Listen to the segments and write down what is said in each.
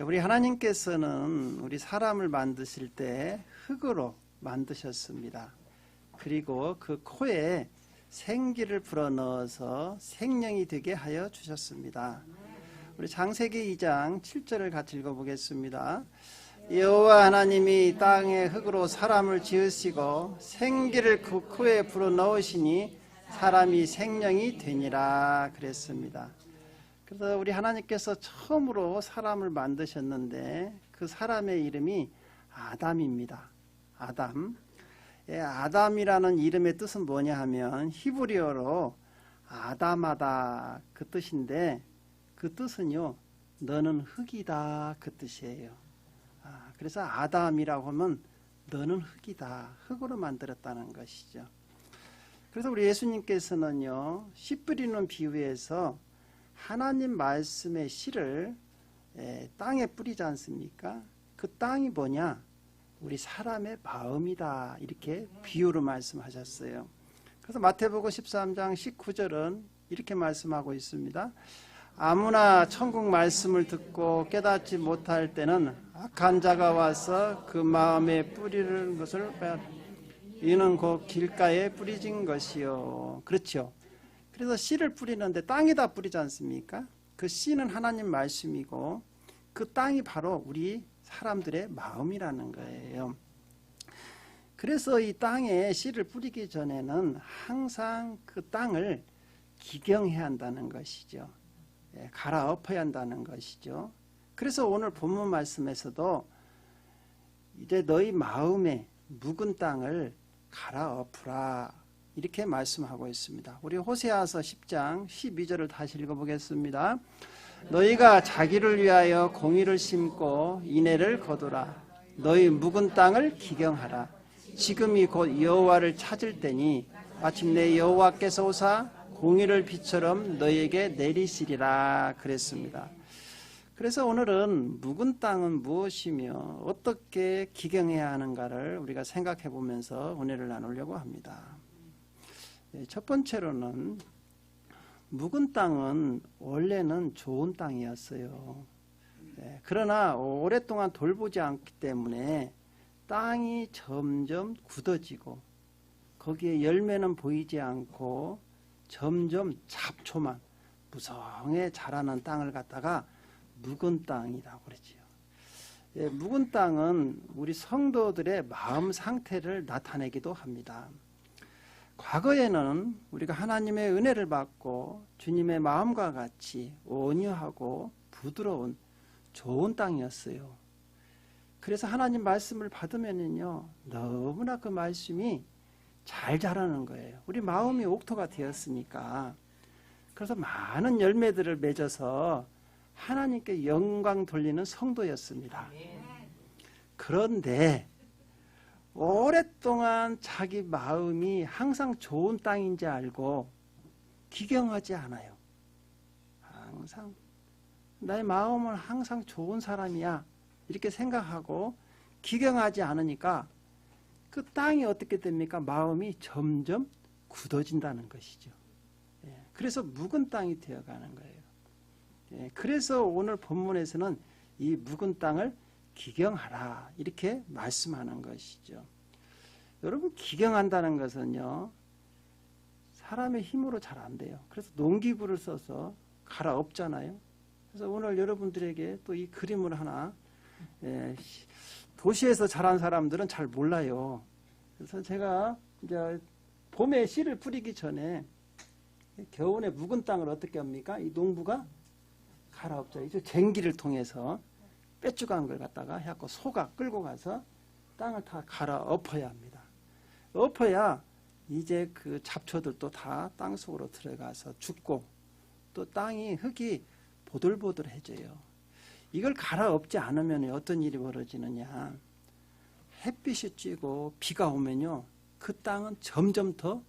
우리 하나님께서는 우리 사람을 만드실 때 흙으로 만드셨습니다. 그리고 그 코에 생기를 불어넣어서 생명이 되게 하여 주셨습니다. 우리 창세기 2장 7절을 같이 읽어보겠습니다. 여호와 하나님이 땅에 흙으로 사람을 지으시고 생기를 그 코에 불어넣으시니 사람이 생명이 되니라 그랬습니다. 그래서 우리 하나님께서 처음으로 사람을 만드셨는데 그 사람의 이름이 아담입니다. 아담. 아담이라는 이름의 뜻은 뭐냐 하면 히브리어로 아담하다 그 뜻인데 그 뜻은요, 너는 흙이다 그 뜻이에요. 그래서 아담이라고 하면 너는 흙이다, 흙으로 만들었다는 것이죠. 그래서 우리 예수님께서는요, 씨 뿌리는 비유에서 하나님 말씀의 씨를 땅에 뿌리지 않습니까? 그 땅이 뭐냐? 우리 사람의 마음이다, 이렇게 비유로 말씀하셨어요. 그래서 마태복음 13장 19절은 이렇게 말씀하고 있습니다. 아무나 천국 말씀을 듣고 깨닫지 못할 때는 악한 자가 와서 그 마음에 뿌리는 것을 이는 곧 길가에 뿌리진 것이요. 그렇죠. 그래서 씨를 뿌리는데 땅에다 뿌리지 않습니까? 그 씨는 하나님 말씀이고 그 땅이 바로 우리 사람들의 마음이라는 거예요. 그래서 이 땅에 씨를 뿌리기 전에는 항상 그 땅을 기경해야 한다는 것이죠. 갈아엎어야 한다는 것이죠. 그래서 오늘 본문 말씀에서도 이제 너희 마음에 묵은 땅을 갈아엎으라 이렇게 말씀하고 있습니다. 우리 호세아서 10장 12절을 다시 읽어보겠습니다. 너희가 자기를 위하여 공의를 심고 인애를 거두라. 너희 묵은 땅을 기경하라. 지금이 곧 여호와를 찾을 때니 마침내 여호와께서 오사 공의를 비처럼 너희에게 내리시리라 그랬습니다. 그래서 오늘은 묵은 땅은 무엇이며 어떻게 기경해야 하는가를 우리가 생각해 보면서 은혜를 나누려고 합니다. 첫 번째로는 묵은 땅은 원래는 좋은 땅이었어요. 그러나 오랫동안 돌보지 않기 때문에 땅이 점점 굳어지고 거기에 열매는 보이지 않고 점점 잡초만 무성해 자라는 땅을 갖다가 묵은 땅이라고 그러지요. 묵은 땅은 우리 성도들의 마음 상태를 나타내기도 합니다. 과거에는 우리가 하나님의 은혜를 받고 주님의 마음과 같이 온유하고 부드러운 좋은 땅이었어요. 그래서 하나님 말씀을 받으면요, 너무나 그 말씀이 잘 자라는 거예요. 우리 마음이 옥토가 되었으니까. 그래서 많은 열매들을 맺어서 하나님께 영광 돌리는 성도였습니다. 그런데 오랫동안 자기 마음이 항상 좋은 땅인지 알고 기경하지 않아요. 항상 나의 마음은 항상 좋은 사람이야 이렇게 생각하고 기경하지 않으니까 그 땅이 어떻게 됩니까? 마음이 점점 굳어진다는 것이죠. 그래서 묵은 땅이 되어가는 거예요. 그래서 오늘 본문에서는 이 묵은 땅을 기경하라 이렇게 말씀하는 것이죠. 여러분, 기경한다는 것은요, 사람의 힘으로 잘 안 돼요. 그래서 농기구를 써서 갈아엎잖아요. 그래서 오늘 여러분들에게 또 이 그림을 하나, 도시에서 자란 사람들은 잘 몰라요. 그래서 제가 이제 봄에 씨를 뿌리기 전에 겨울에 묵은 땅을 어떻게 합니까? 이 농부가 갈아엎죠. 이제 쟁기를 통해서 빼쭉한 걸 갖다가 해갖고 소가 끌고 가서 땅을 다 갈아엎어야 합니다. 엎어야 이제 그 잡초들도 다 땅속으로 들어가서 죽고 또 땅이 흙이 보들보들해져요. 이걸 갈아엎지 않으면 어떤 일이 벌어지느냐. 햇빛이 쬐고 비가 오면요, 그 땅은 점점 더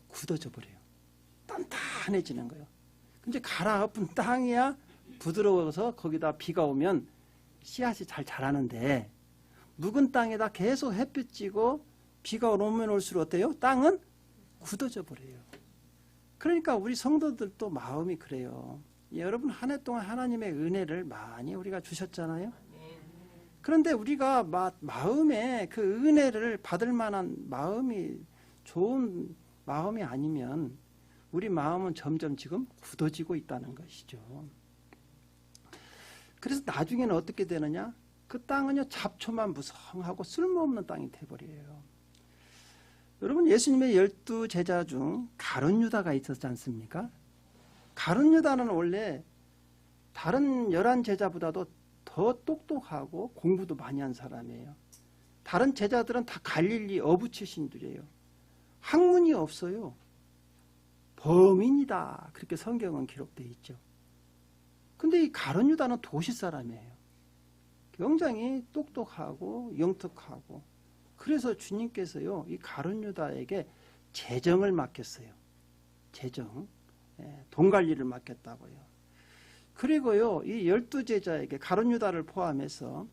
굳어져 버려요. 단단해지는 거예요. 근데 갈아엎은 땅이야 부드러워서 거기다 비가 오면 씨앗이 잘 자라는데 묵은 땅에다 계속 햇빛 쬐고 비가 오면 올수록 어때요? 땅은 굳어져 버려요. 그러니까 우리 성도들도 마음이 그래요. 여러분 한 해 동안 하나님의 은혜를 많이 우리가 주셨잖아요. 그런데 우리가 마음에 그 은혜를 받을 만한 마음이 좋은 마음이 아니면 우리 마음은 점점 지금 굳어지고 있다는 것이죠. 그래서 나중에는 어떻게 되느냐? 그 땅은요 잡초만 무성하고 쓸모없는 땅이 돼버려요. 여러분 예수님의 12 제자 중 가룟 유다가 있었지 않습니까? 가룟 유다는 원래 다른 11 제자보다도 더 똑똑하고 공부도 많이 한 사람이에요. 다른 제자들은 다 갈릴리 어부 출신들이에요. 학문이 없어요. 범인이다. 그렇게 성경은 기록되어 있죠. 근데 이 가룟 유다는 도시 사람이에요. 굉장히 똑똑하고 영특하고 그래서 주님께서요 이 가룟 유다에게 재정을 맡겼어요. 재정, 돈 관리를 맡겼다고요. 그리고요 이 12 제자에게 가룟 유다를 포함해서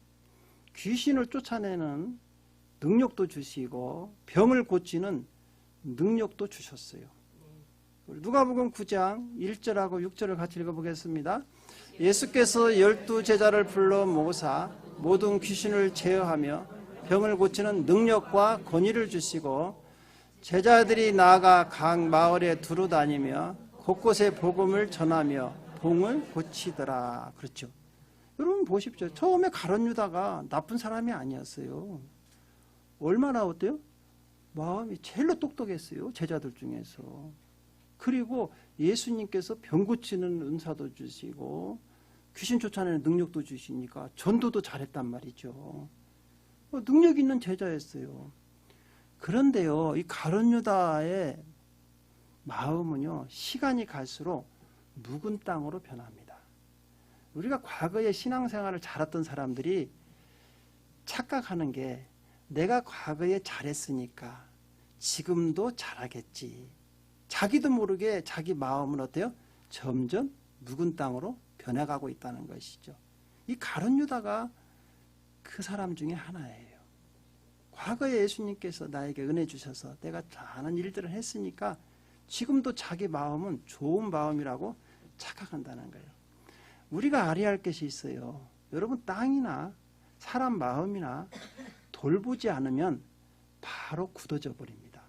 귀신을 쫓아내는 능력도 주시고 병을 고치는 능력도 주셨어요. 누가복음 9장 1절하고 6절을 같이 읽어보겠습니다. 예수께서 12 제자를 불러 모사 모든 귀신을 제어하며 병을 고치는 능력과 권위를 주시고 제자들이 나아가 각 마을에 두루 다니며 곳곳에 복음을 전하며 병을 고치더라. 그렇죠. 여러분 보십시오. 처음에 가룟 유다가 나쁜 사람이 아니었어요. 얼마나 어때요? 마음이 제일로 똑똑했어요. 제자들 중에서. 그리고 예수님께서 병 고치는 은사도 주시고 귀신 쫓아내는 능력도 주시니까 전도도 잘했단 말이죠. 능력 있는 제자였어요. 그런데요, 이 가룟 유다의 마음은요, 시간이 갈수록 묵은 땅으로 변합니다. 우리가 과거에 신앙생활을 잘했던 사람들이 착각하는 게 내가 과거에 잘했으니까 지금도 잘하겠지. 자기도 모르게 자기 마음은 어때요? 점점 묵은 땅으로 변해가고 있다는 것이죠. 이 가룟 유다가 그 사람 중에 하나예요. 과거에 예수님께서 나에게 은혜 주셔서 내가 많은 일들을 했으니까 지금도 자기 마음은 좋은 마음이라고 착각한다는 거예요. 우리가 알아야 할 것이 있어요. 여러분 땅이나 사람 마음이나 돌보지 않으면 바로 굳어져 버립니다.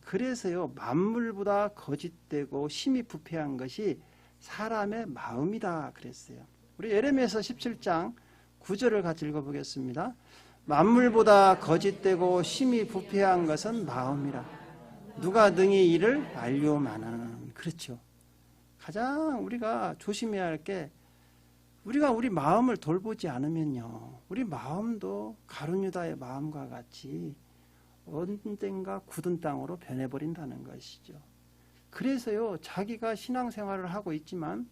그래서요 만물보다 거짓되고 심히 부패한 것이 사람의 마음이다 그랬어요. 우리 예레미야서 17장 9절을 같이 읽어보겠습니다. 만물보다 거짓되고 심히 부패한 것은 마음이라 누가 능히 이를 알려마는. 그렇죠. 가장 우리가 조심해야 할 게 우리가 우리 마음을 돌보지 않으면요 우리 마음도 가룟 유다의 마음과 같이 언젠가 굳은 땅으로 변해버린다는 것이죠. 그래서요 자기가 신앙생활을 하고 있지만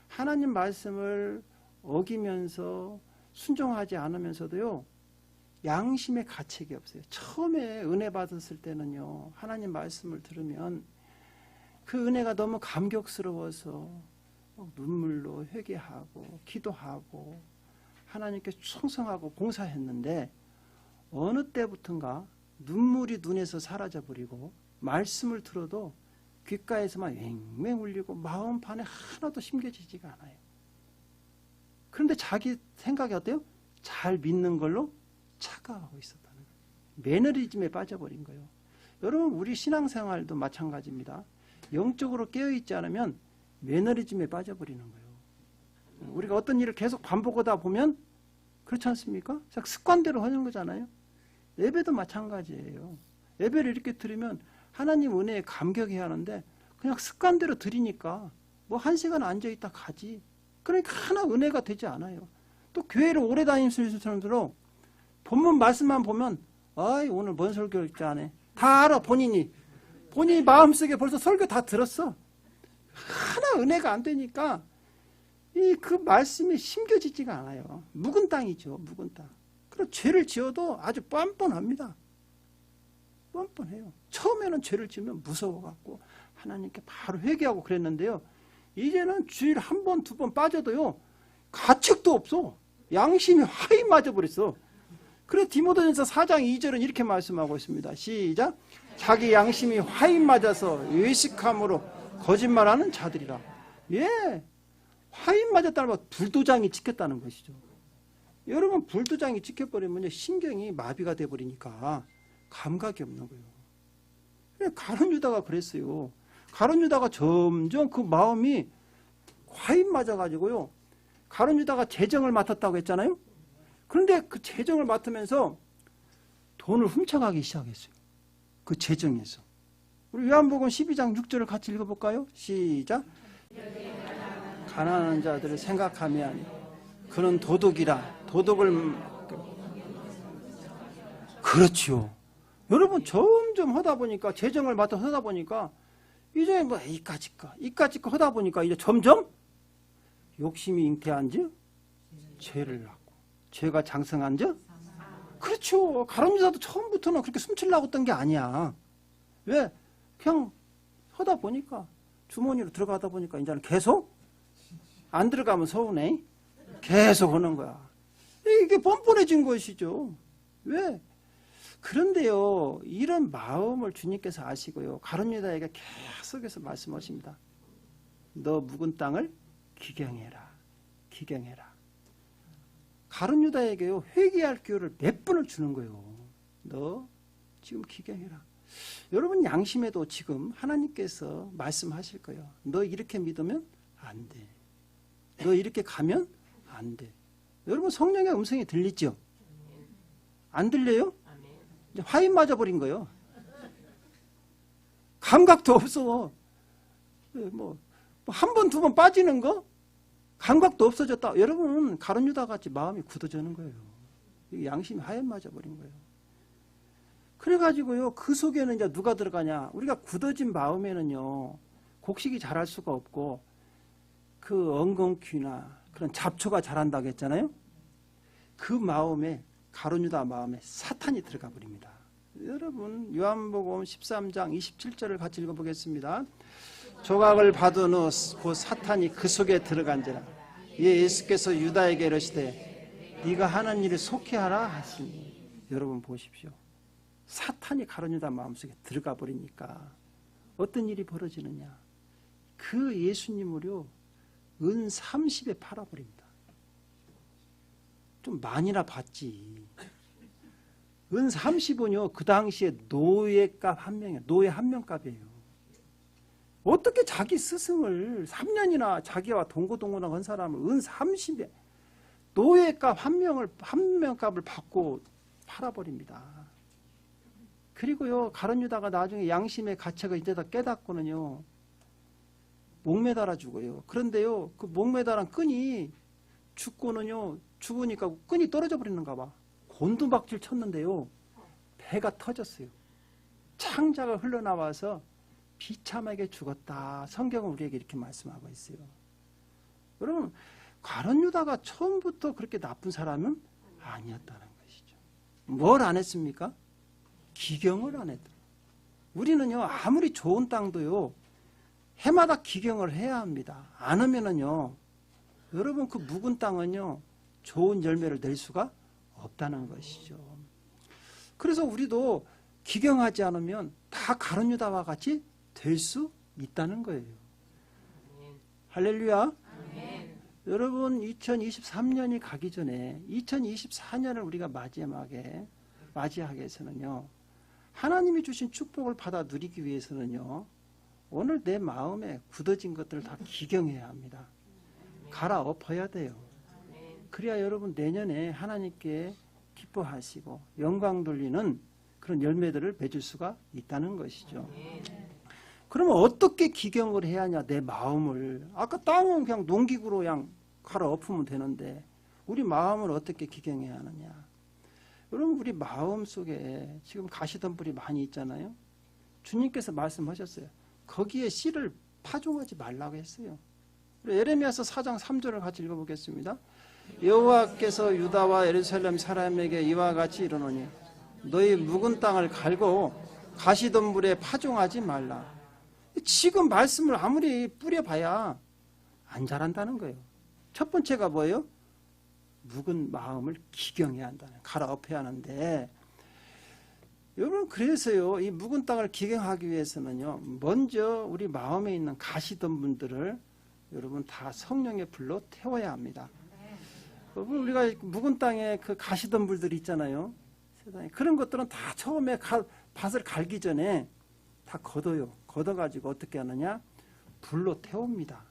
하나님 말씀을 어기면서 순종하지 않으면서도요 양심의 가책이 없어요. 처음에 은혜 받았을 때는요 하나님 말씀을 들으면 그 은혜가 너무 감격스러워서 눈물로 회개하고 기도하고 하나님께 충성하고 봉사했는데 어느 때부턴가 눈물이 눈에서 사라져버리고 말씀을 들어도 귓가에서만 왱왱 울리고 마음판에 하나도 심겨지지가 않아요. 그런데 자기 생각이 어때요? 잘 믿는 걸로 착각하고 있었다는 거예요. 매너리즘에 빠져버린 거예요. 여러분 우리 신앙생활도 마찬가지입니다. 영적으로 깨어있지 않으면 매너리즘에 빠져버리는 거예요. 우리가 어떤 일을 계속 반복하다 보면 그렇지 않습니까? 습관대로 하는 거잖아요. 예배도 마찬가지예요. 예배를 이렇게 드리면 하나님 은혜에 감격해야 하는데 그냥 습관대로 드리니까 뭐 1시간 앉아있다 가지. 그러니까 하나 은혜가 되지 않아요. 또 교회를 오래 다니는 사람들은 본문 말씀만 보면 아이 오늘 뭔 설교일지 아네. 다 알아 본인이 마음속에 벌써 설교 다 들었어. 하나 은혜가 안 되니까 그 말씀이 심겨지지가 않아요. 묵은 땅이죠. 묵은 땅. 그럼 죄를 지어도 아주 뻔뻔합니다. 뻔뻔해요. 처음에는 죄를 지으면 무서워갖고 하나님께 바로 회개하고 그랬는데요. 이제는 주일 한 번, 두 번 빠져도요. 가책도 없어. 양심이 화이 맞아버렸어. 그래서 디모데전서 4장 2절은 이렇게 말씀하고 있습니다. 시작. 자기 양심이 화이 맞아서 의식함으로 거짓말하는 자들이라. 예, 화인 맞았다는 말 불도장이 찍혔다는 것이죠. 여러분 불도장이 찍혀버리면 신경이 마비가 돼버리니까 감각이 없는 거예요. 가룟 유다가 그랬어요. 가룟 유다가 점점 그 마음이 화인 맞아가지고요. 가룟 유다가 재정을 맡았다고 했잖아요. 그런데 그 재정을 맡으면서 돈을 훔쳐가기 시작했어요. 그 재정에서. 우리 요한복음 12장 6절을 같이 읽어볼까요? 시작. 가난한 자들을 생각하면 그는 도둑이라. 도둑을 그렇지요. 여러분 점점 하다 보니까 재정을 맡아서 하다 보니까 이제 뭐 이까짓 거 하다 보니까 이제 점점 욕심이 잉태한즉 죄를 낳고 죄가 장성한즉 그렇죠. 가룟 유다도 처음부터는 그렇게 숨치려고 했던 게 아니야. 왜? 그냥 하다 보니까 주머니로 들어가다 보니까 이제는 계속 안 들어가면 서운해. 계속 하는 거야. 이게 뻔뻔해진 것이죠. 왜? 그런데요, 이런 마음을 주님께서 아시고요, 가룟 유다에게 계속해서 말씀하십니다. 너 묵은 땅을 기경해라. 기경해라. 가룟 유다에게요, 회개할 기회를 몇 번을 주는 거예요. 너 지금 기경해라. 여러분 양심에도 지금 하나님께서 말씀하실 거예요. 너 이렇게 믿으면 안 돼. 너 이렇게 가면 안 돼. 여러분 성령의 음성이 들리죠? 안 들려요? 이제 화인 맞아버린 거예요. 감각도 없어. 뭐 한 번, 두 번 빠지는 거? 감각도 없어졌다. 여러분 가룟 유다 같이 마음이 굳어지는 거예요. 양심이 화인 맞아버린 거예요. 그래가지고요, 그 속에는 이제 누가 들어가냐? 우리가 굳어진 마음에는요, 곡식이 자랄 수가 없고, 그 엉겅퀴나 그런 잡초가 자란다고 했잖아요? 그 마음에, 가룟 유다 마음에 사탄이 들어가 버립니다. 여러분, 요한복음 13장 27절을 같이 읽어보겠습니다. 조각을 받은 후 곧 사탄이 그 속에 들어간지라. 이에 예수께서 유다에게 이르시되 네가 하는 일을 속히 하라 하시니. 여러분 보십시오. 사탄이 가룟 유다 마음속에 들어가 버리니까 어떤 일이 벌어지느냐. 그 예수님을요, 은 30에 팔아버립니다. 좀 많이나 받지. 은 30은요, 그 당시에 노예값 한 명이에요. 노예 한 명 값이에요. 어떻게 자기 스승을 3년이나 자기와 동고동원한 건 사람을 은 30에 노예값 한 명 값을 받고 팔아버립니다. 그리고요, 가룟 유다가 나중에 양심의 가책을 이때다 깨닫고는요, 목매달아 죽어요. 그런데요, 그 목매달은 끈이 죽고는요, 죽으니까 끈이 떨어져 버리는가 봐. 곤두박질 쳤는데요, 배가 터졌어요. 창자가 흘러나와서 비참하게 죽었다. 성경은 우리에게 이렇게 말씀하고 있어요. 여러분, 가룟 유다가 처음부터 그렇게 나쁜 사람은 아니었다는 것이죠. 뭘 안 했습니까? 기경을 안 했다. 우리는요, 아무리 좋은 땅도요, 해마다 기경을 해야 합니다. 안 하면은요, 여러분 그 묵은 땅은요, 좋은 열매를 낼 수가 없다는 것이죠. 그래서 우리도 기경하지 않으면 다 가룟 유다와 같이 될 수 있다는 거예요. 할렐루야. 여러분 2023년이 가기 전에 2024년을 우리가 맞이하게 위해서는요, 하나님이 주신 축복을 받아 누리기 위해서는요, 오늘 내 마음에 굳어진 것들을 다 기경해야 합니다. 갈아엎어야 돼요. 그래야 여러분 내년에 하나님께 기뻐하시고 영광 돌리는 그런 열매들을 맺을 수가 있다는 것이죠. 그러면 어떻게 기경을 해야 하냐, 내 마음을. 아까 땅은 그냥 농기구로 그냥 갈아엎으면 되는데 우리 마음을 어떻게 기경해야 하느냐. 여러분 우리 마음 속에 지금 가시덤불이 많이 있잖아요. 주님께서 말씀하셨어요. 거기에 씨를 파종하지 말라고 했어요. 예레미야서 4장 3절을 같이 읽어보겠습니다. 여호와께서 유다와 예루살렘 사람에게 이와 같이 이르노니 너희 묵은 땅을 갈고 가시덤불에 파종하지 말라. 지금 말씀을 아무리 뿌려봐야 안 자란다는 거예요. 첫 번째가 뭐예요? 묵은 마음을 기경해야 한다는, 갈아엎어야 하는데, 여러분 그래서요, 이 묵은 땅을 기경하기 위해서는요, 먼저 우리 마음에 있는 가시덤불들을 여러분 다 성령의 불로 태워야 합니다. 여러분 우리가 묵은 땅에 그 가시던 불들 있잖아요. 세상에 그런 것들은 다 처음에 밭을 갈기 전에 다 걷어요. 걷어가지고 어떻게 하느냐? 불로 태웁니다.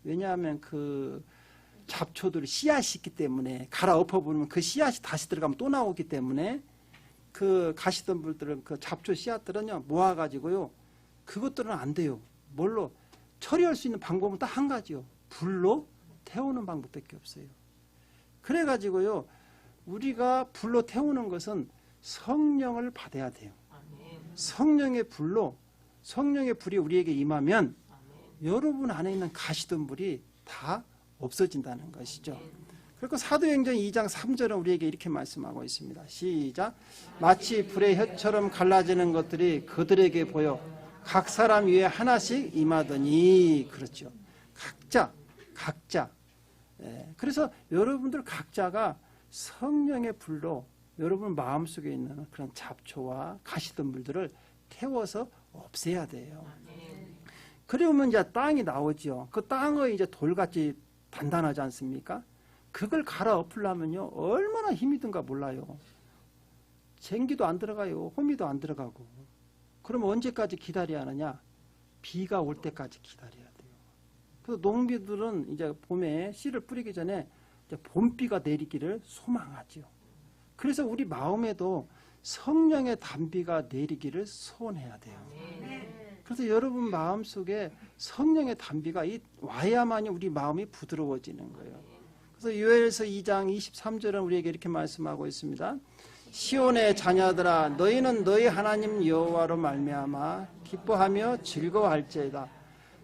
왜냐하면 그 잡초들이 씨앗이 있기 때문에 갈아엎어 보면 그 씨앗이 다시 들어가면 또 나오기 때문에 그 가시던 불들은 그 잡초 씨앗들은요 모아가지고요 그것들은 안 돼요. 뭘로 처리할 수 있는 방법은 딱 한 가지요. 불로 태우는 방법밖에 없어요. 그래가지고요 우리가 불로 태우는 것은 성령을 받아야 돼요. 성령의 불로 성령의 불이 우리에게 임하면 여러분 안에 있는 가시던 불이 다 없어진다는 것이죠. 그리고 사도행전 2장 3절은 우리에게 이렇게 말씀하고 있습니다. 시작. 마치 불의 혀처럼 갈라지는 것들이 그들에게 보여 각 사람 위에 하나씩 임하더니. 그렇죠. 각자. 그래서 여러분들 각자가 성령의 불로 여러분 마음속에 있는 그런 잡초와 가시던 불들을 태워서 없애야 돼요. 그러면 이제 땅이 나오죠. 그 땅의 이제 돌같이 단단하지 않습니까? 그걸 갈아엎으려면요 얼마나 힘이 든가 몰라요. 쟁기도 안 들어가요. 호미도 안 들어가고. 그럼 언제까지 기다려야 하느냐? 비가 올 때까지 기다려야 돼요. 그래서 농부들은 이제 봄에 씨를 뿌리기 전에 이제 봄비가 내리기를 소망하죠. 그래서 우리 마음에도 성령의 단비가 내리기를 소원해야 돼요. 그래서 여러분 마음속에 성령의 단비가 와야만이 우리 마음이 부드러워지는 거예요. 그래서 요엘서 2장 23절은 우리에게 이렇게 말씀하고 있습니다. 시온의 자녀들아 너희는 너희 하나님 여호와로 말미암아 기뻐하며 즐거워할지어다.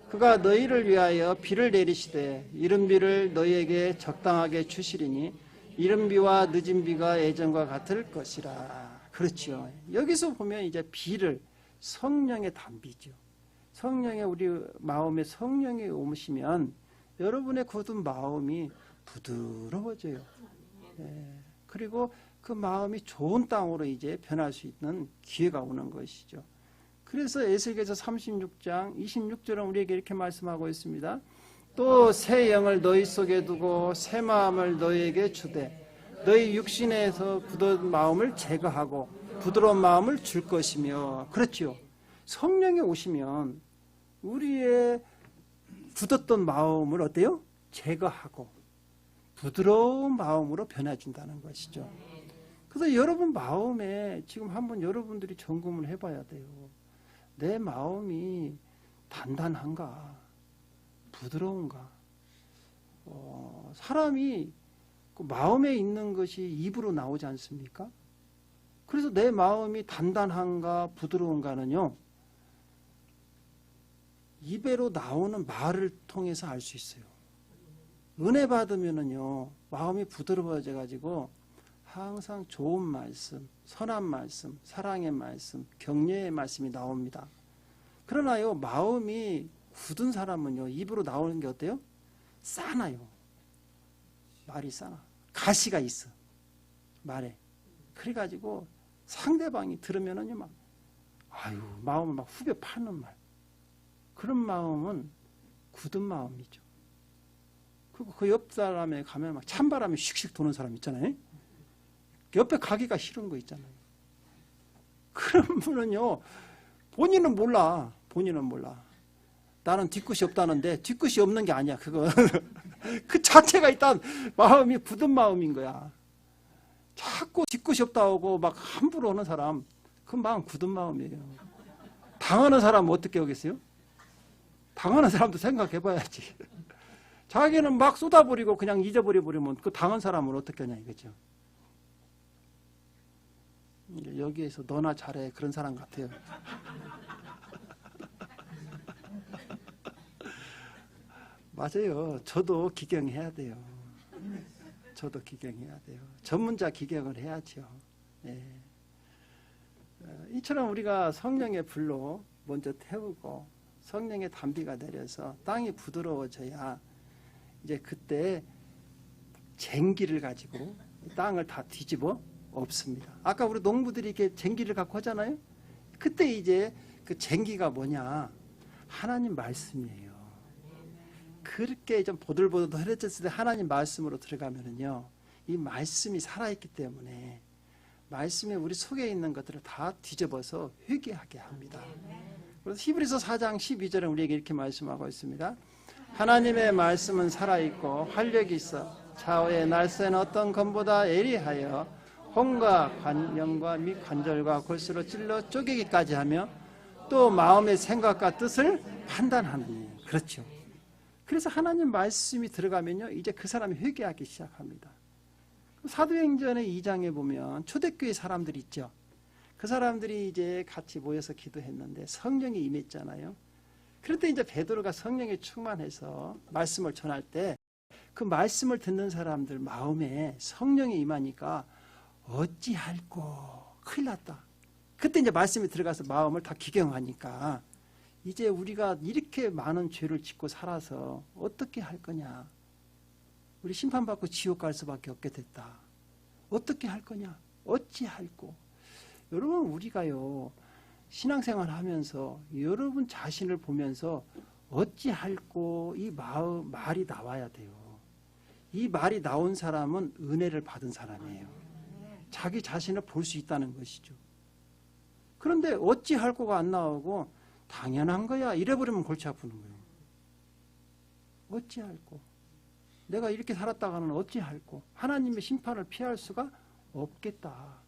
그가 너희를 위하여 비를 내리시되 이른 비를 너희에게 적당하게 주시리니 이른 비와 늦은 비가 예전과 같을 것이라. 그렇죠. 여기서 보면 이제 비를 성령의 단비죠. 성령의 우리 마음에 성령이 오시면 여러분의 굳은 마음이 부드러워져요. 그리고 그 마음이 좋은 땅으로 이제 변할 수 있는 기회가 오는 것이죠. 그래서 에스겔서 36장 26절은 우리에게 이렇게 말씀하고 있습니다. 또 새 영을 너희 속에 두고 새 마음을 너희에게 주되 너희 육신에서 굳은 마음을 제거하고 부드러운 마음을 줄 것이며. 그렇죠. 성령이 오시면 우리의 굳었던 마음을 어때요? 제거하고 부드러운 마음으로 변해준다는 것이죠. 그래서 여러분 마음에 지금 한번 여러분들이 점검을 해봐야 돼요. 내 마음이 단단한가? 부드러운가? 사람이 그 마음에 있는 것이 입으로 나오지 않습니까? 그래서 내 마음이 단단한가 부드러운가는요 입에로 나오는 말을 통해서 알 수 있어요. 은혜 받으면은요 마음이 부드러워져 가지고 항상 좋은 말씀, 선한 말씀, 사랑의 말씀, 격려의 말씀이 나옵니다. 그러나요 마음이 굳은 사람은요 입으로 나오는 게 어때요? 싸나요. 말이 싸나. 가시가 있어 말에. 그래가지고 상대방이 들으면은요 막 마음을 막 후벼 파는 말. 그런 마음은 굳은 마음이죠. 그리고 그 옆 사람에 가면 막 찬바람이 슉슉 도는 사람 있잖아요. 옆에 가기가 싫은 거 있잖아요. 그런 분은요 본인은 몰라. 나는 뒤끝이 없다는데 뒤끝이 없는 게 아니야. 그거 그 자체가 일단 마음이 굳은 마음인 거야. 자꾸 뒤끝이 없다고 막 함부로 하는 사람, 그 마음 굳은 마음이에요. 당하는 사람은 어떻게 하겠어요? 당하는 사람도 생각해봐야지. 자기는 막 쏟아버리고 그냥 잊어버리면 그 당한 사람은 어떻게 하냐 이거죠. 여기에서 너나 잘해 그런 사람 같아요. 맞아요. 저도 기경해야 돼요. 전문자 기경을 해야죠. 이처럼 우리가 성령의 불로 먼저 태우고 성령의 단비가 내려서 땅이 부드러워져야 이제 그때 쟁기를 가지고 땅을 다 뒤집어 엎습니다. 아까 우리 농부들이 이렇게 쟁기를 갖고 하잖아요. 그때 이제 그 쟁기가 뭐냐? 하나님 말씀이에요. 그 그렇게 좀 보들보들 흐려졌을 때 하나님 말씀으로 들어가면은요, 이 말씀이 살아있기 때문에 말씀에 우리 속에 있는 것들을 다 뒤집어서 회개하게 합니다. 그래서 히브리서 4장 12절은 우리에게 이렇게 말씀하고 있습니다. 하나님의 말씀은 살아있고 활력이 있어 좌우의 날쌘 어떤 검보다 예리하여 혼과 관영과 및 관절과 골수로 찔러 쪼개기까지 하며 또 마음의 생각과 뜻을 판단하느니. 그렇죠. 그래서 하나님 말씀이 들어가면요, 이제 그 사람이 회개하기 시작합니다. 사도행전의 2장에 보면 초대교회 사람들이 있죠. 그 사람들이 이제 같이 모여서 기도했는데 성령이 임했잖아요. 그럴 때 이제 베드로가 성령에 충만해서 말씀을 전할 때 그 말씀을 듣는 사람들 마음에 성령이 임하니까 어찌할꼬 큰일 났다. 그때 이제 말씀이 들어가서 마음을 다 기경하니까 이제 우리가 이렇게 많은 죄를 짓고 살아서 어떻게 할 거냐. 우리 심판받고 지옥 갈 수밖에 없게 됐다. 어떻게 할 거냐. 어찌할꼬. 여러분 우리가요 신앙생활 하면서 여러분 자신을 보면서 어찌할꼬 이 말이 나와야 돼요. 이 말이 나온 사람은 은혜를 받은 사람이에요. 자기 자신을 볼 수 있다는 것이죠. 그런데 어찌할꼬가 안 나오고 당연한 거야 이래버리면 골치 아프는 거예요. 어찌할꼬. 내가 이렇게 살았다가는 어찌할꼬. 하나님의 심판을 피할 수가 없겠다.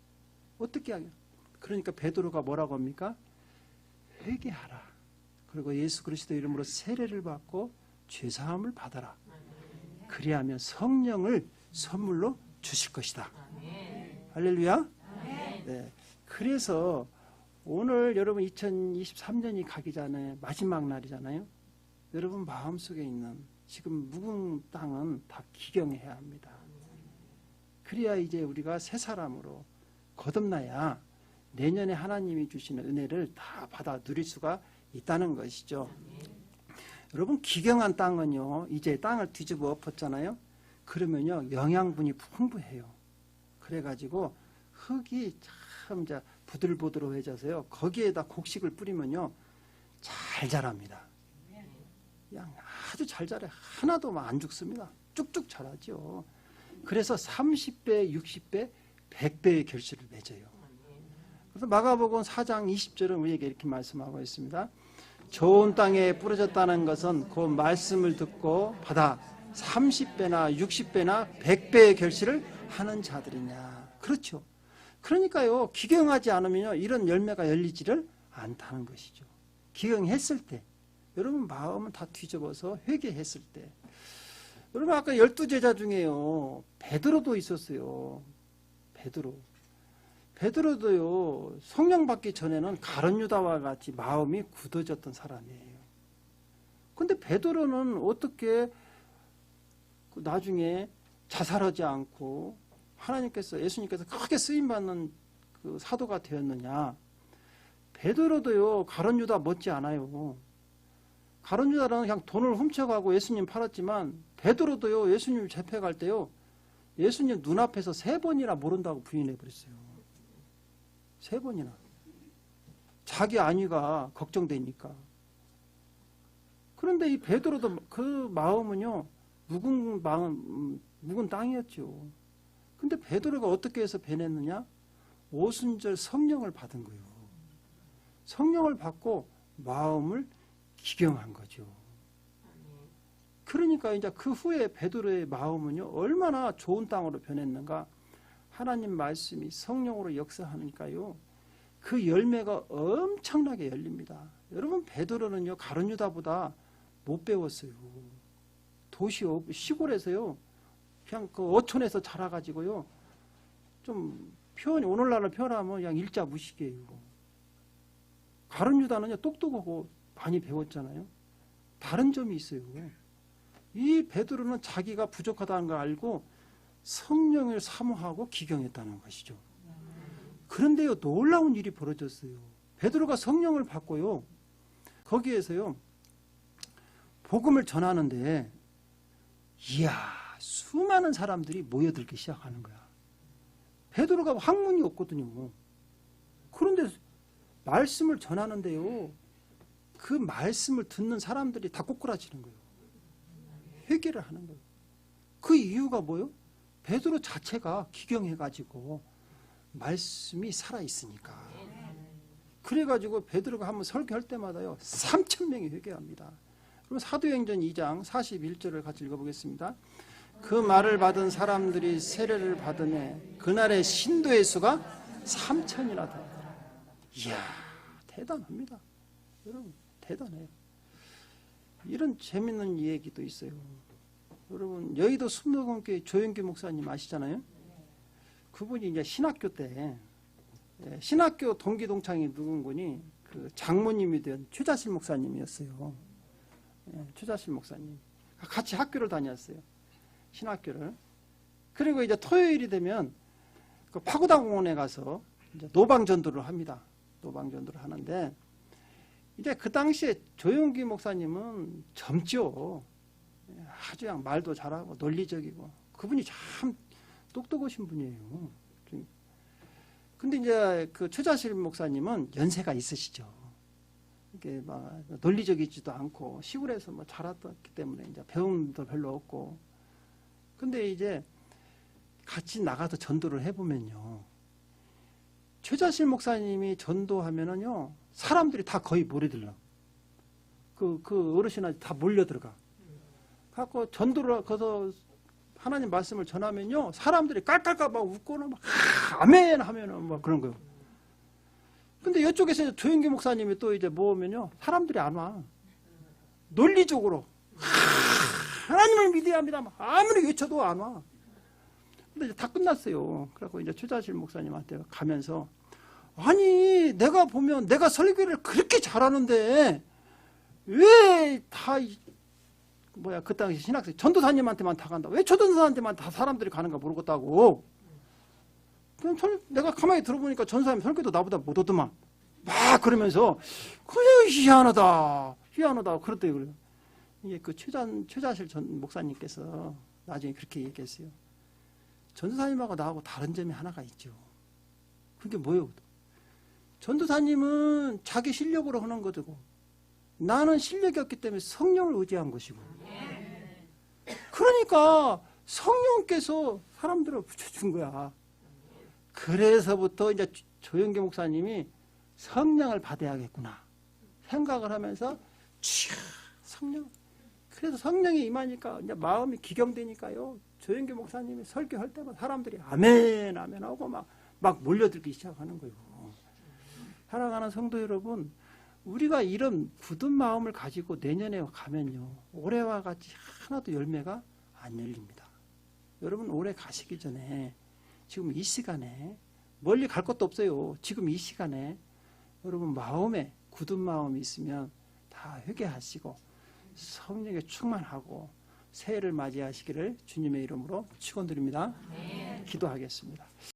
어떻게 하겠다. 그러니까 베드로가 뭐라고 합니까? 회개하라. 그리고 예수 그리스도 이름으로 세례를 받고 죄사함을 받아라. 그리하면 성령을 선물로 주실 것이다. 할렐루야. 네. 그래서 오늘 여러분 2023년이 가기 전에 마지막 날이잖아요. 여러분 마음속에 있는 지금 묵은 땅은 다 기경해야 합니다. 그래야 이제 우리가 새 사람으로 거듭나야 내년에 하나님이 주시는 은혜를 다 받아 누릴 수가 있다는 것이죠. 여러분 기경한 땅은요 이제 땅을 뒤집어 엎었잖아요. 그러면요 영양분이 풍부해요. 그래가지고 흙이 참 부들부들해져서요 거기에다 곡식을 뿌리면요 잘 자랍니다. 그냥 아주 잘 자라요. 하나도 안 죽습니다. 쭉쭉 자라죠. 그래서 30배, 60배, 100배의 결실을 맺어요. 그래서 마가복음 4장 20절은 우리에게 이렇게 말씀하고 있습니다. 좋은 땅에 뿌려졌다는 것은 그 말씀을 듣고 받아 30배나 60배나 100배의 결실을 하는 자들이냐. 그렇죠. 그러니까요 기경하지 않으면요 이런 열매가 열리지를 않다는 것이죠. 기경했을 때 여러분 마음은 다 뒤집어서 회개했을 때 여러분 아까 12제자 중에요 베드로도 있었어요. 베드로도요 성령 받기 전에는 가룟 유다와 같이 마음이 굳어졌던 사람이에요. 근데 베드로는 어떻게 나중에 자살하지 않고 하나님께서 예수님께서 크게 쓰임받는 그 사도가 되었느냐. 베드로도요 가룟 유다 못지 않아요. 가룟 유다는 그냥 돈을 훔쳐가고 예수님 팔았지만 베드로도요 예수님 재패갈 때요 예수님 눈앞에서 3번이나 모른다고 부인해버렸어요. 3번이나. 자기 안위가 걱정되니까. 그런데 이 베드로도 그 마음은요 묵은 땅이었죠. 근데 베드로가 어떻게 해서 변했느냐? 오순절 성령을 받은 거예요. 성령을 받고 마음을 기경한 거죠. 그러니까 이제 그 후에 베드로의 마음은요 얼마나 좋은 땅으로 변했는가. 하나님 말씀이 성령으로 역사하니까요 그 열매가 엄청나게 열립니다. 여러분 베드로는요 가룟 유다보다 못 배웠어요. 시골에서요 그냥 그 어촌에서 자라가지고요 좀 오늘날을 표현하면 그냥 일자 무식이에요. 가룟 유다는요 똑똑하고 많이 배웠잖아요. 다른 점이 있어요. 이 베드로는 자기가 부족하다는 걸 알고 성령을 사모하고 기경했다는 것이죠. 그런데요 놀라운 일이 벌어졌어요. 베드로가 성령을 받고요 거기에서요 복음을 전하는데 이야 수많은 사람들이 모여들기 시작하는 거야. 베드로가 학문이 없거든요. 그런데 말씀을 전하는데요 그 말씀을 듣는 사람들이 다 꼬꾸라지는 거예요. 회개를 하는 거예요. 그 이유가 뭐요? 베드로 자체가 기경해가지고 말씀이 살아있으니까. 그래가지고 베드로가 한번 설교할 때마다요 3,000명이 회개합니다. 그럼 사도행전 2장 41절을 같이 읽어보겠습니다. 그 말을 받은 사람들이 세례를 받으매 그날의 신도의 수가 3,000이나 되더라. 이야, 대단합니다. 여러분, 대단해요. 이런 재밌는 얘기도 있어요. 여러분, 여의도 순복음교회 조영규 목사님 아시잖아요? 그분이 이제 신학교 때, 신학교 동기 동창이 누군 분이 그 장모님이 된 최자실 목사님이었어요. 최자실 목사님. 같이 학교를 다녔어요. 신학교를. 그리고 이제 토요일이 되면 그 파고다 공원에 가서 이제 노방전도를 합니다. 노방전도를 하는데, 이제 그 당시에 조영기 목사님은 젊죠. 아주 그냥 말도 잘하고 논리적이고 그분이 참 똑똑하신 분이에요. 근데 이제 그 최자실 목사님은 연세가 있으시죠. 이게 막 논리적이지도 않고 시골에서 뭐 자랐기 때문에 이제 배움도 별로 없고. 근데 이제 같이 나가서 전도를 해보면요, 최자실 목사님이 전도하면은요 사람들이 다 거의 몰려들어. 그 어르신한테 다 몰려들어가. 갖고 전도를 거서 하나님 말씀을 전하면요 사람들이 깔깔깔 막 웃고는 막 아멘 하면은 막 그런 거예요. 근데 이쪽에서 조영기 목사님이 또 이제 모으면요 사람들이 안 와. 논리적으로 하나님을 믿어야 합니다. 아무리 외쳐도 안 와. 근데 이제 다 끝났어요. 그래갖고 이제 최자실 목사님한테 가면서, 아니 내가 보면 내가 설교를 그렇게 잘하는데 왜 다 그 당시 신학생 전도사님한테만 다 간다. 왜 전도사한테만 다 사람들이 가는가 모르겠다고. 내가 가만히 들어보니까 전도사님 설교도 나보다 못하더만. 막 그러면서 그래 희한하다 그랬대요. 그래요. 이게 그 최자실 전 목사님께서 나중에 그렇게 얘기했어요. 전도사님하고 나하고 다른 점이 하나가 있죠. 그게 뭐예요? 전도사님은 자기 실력으로 하는 거고 나는 실력이 없기 때문에 성령을 의지한 것이고. 그러니까 성령께서 사람들을 붙여준 거야. 그래서부터 이제 조영기 목사님이 성령을 받아야겠구나 생각을 하면서 성령. 그래서 성령이 임하니까 이제 마음이 기경되니까요. 조영기 목사님이 설교할 때마다 사람들이 아멘 아멘 하고 막 몰려들기 시작하는 거예요. 사랑하는 성도 여러분, 우리가 이런 굳은 마음을 가지고 내년에 가면요 올해와 같이 하나도 열매가 안 열립니다. 여러분, 올해 가시기 전에 지금 이 시간에 멀리 갈 것도 없어요. 지금 이 시간에 여러분 마음에 굳은 마음이 있으면 다 회개하시고 성령에 충만하고 새해를 맞이하시기를 주님의 이름으로 축원드립니다. 기도하겠습니다.